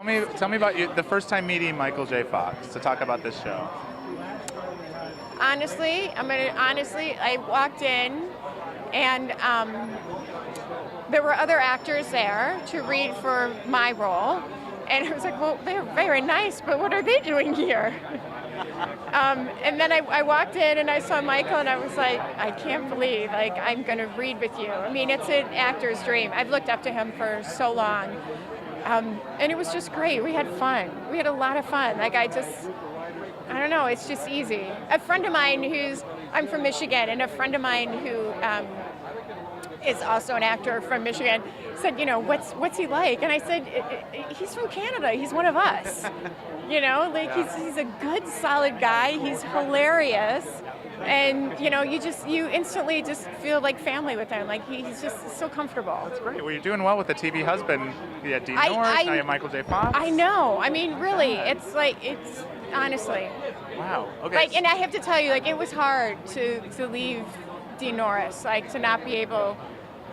Tell me about the first time meeting Michael J. Fox to talk about this show. Honestly, I walked in and there were other actors there to read for my role. And I was like, well, they're very nice, but what are they doing here? And then I walked in and I saw Michael and I was like, I can't believe I'm going to read with you. I mean, it's an actor's dream. I've looked up to him for so long. And it was just great. We had fun. We had a lot of fun. I don't know, it's just easy. A friend of mine I'm from Michigan, and a friend of mine who is also an actor from Michigan said, what's he like? And I said, he's from Canada. He's one of us. He's a good, solid guy. He's hilarious. And, you instantly just feel like family with him. He's just so comfortable. That's great. Well, you're doing well with the TV husband. You had Dean Norris, now you have Michael J. Fox. I know. I mean, really, it's honestly. Wow. Okay. And I have to tell you, it was hard to leave Dean Norris, to not be able,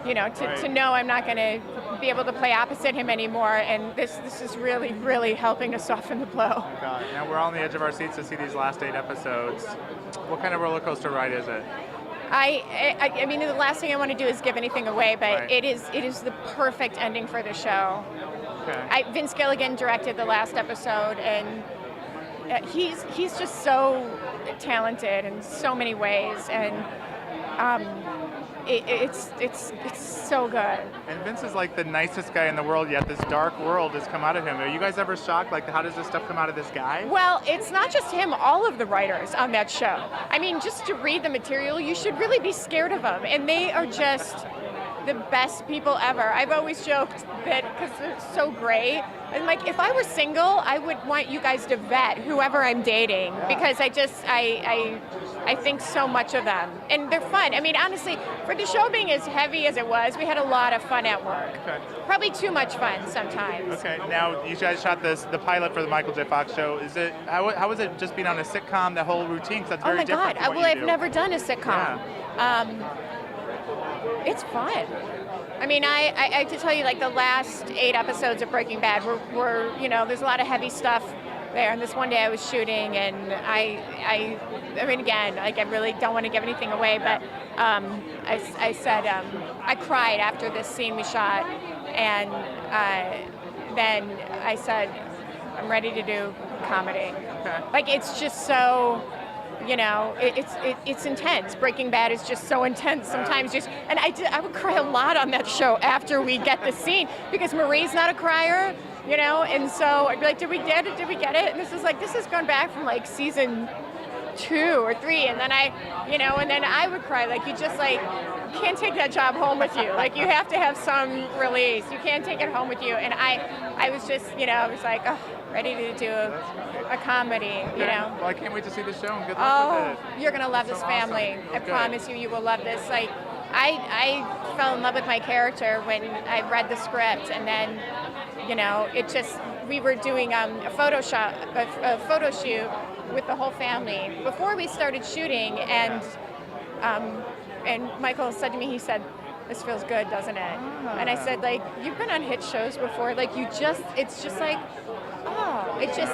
to know I'm not going to be able to play opposite him anymore. And this is really, really helping to soften the blow. Oh God. Now we're on the edge of our seats to see these last 8 episodes. What kind of roller coaster ride is it? I mean, the last thing I want to do is give anything away, but right. it is the perfect ending for the show. Okay. Vince Gilligan directed the last episode, and he's just so talented in so many ways, and it's so good. And Vince is the nicest guy in the world, yet this dark world has come out of him. Are you guys ever shocked? How does this stuff come out of this guy? Well, it's not just him. All of the writers on that show. I mean, just to read the material, you should really be scared of them. And they are just the best people ever. I've always joked that because they're so great. And if I were single, I would want you guys to vet whoever I'm dating, because I think so much of them, and they're fun. I mean, honestly, for the show being as heavy as it was, we had a lot of fun at work. Okay. Probably too much fun sometimes. Okay. Now you guys shot the pilot for the Michael J. Fox show. How was it just being on a sitcom? The whole routine, because that's very different. Oh my God! I've never done a sitcom. Yeah. It's fun. I mean, I have to tell you, the last 8 episodes of Breaking Bad were there's a lot of heavy stuff there. And this one day I was shooting, and I mean, again, I really don't want to give anything away, but I said I cried after this scene we shot, and then I said I'm ready to do comedy. Okay. It's just so. It's intense. Breaking Bad is just so intense sometimes. And I would cry a lot on that show after we get the scene, because Marie's not a crier, and so I'd be like, did we get it? Did we get it? And this is going back from season 2 or 3, and then I would cry. You just you can't take that job home with you. You have to have some release. You can't take it home with you. And I was just, I was ready to do a comedy, Well, I can't wait to see the show, and good luck with it. You're going to love this family. Awesome. I promise you will love this. I fell in love with my character when I read the script, and then, we were doing a photo shoot with the whole family before we started shooting, and Michael said to me, he said, "This feels good, doesn't it?" And I said, you've been on hit shows before, it's just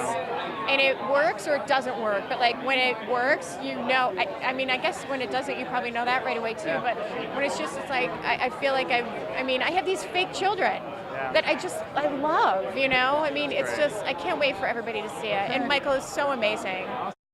and it works or it doesn't work. But when it works, I mean, I guess when it doesn't, you probably know that right away too. Yeah. But when it's just, I feel like I have these fake children that I love, I mean, it's just, I can't wait for everybody to see it. And Michael is so amazing.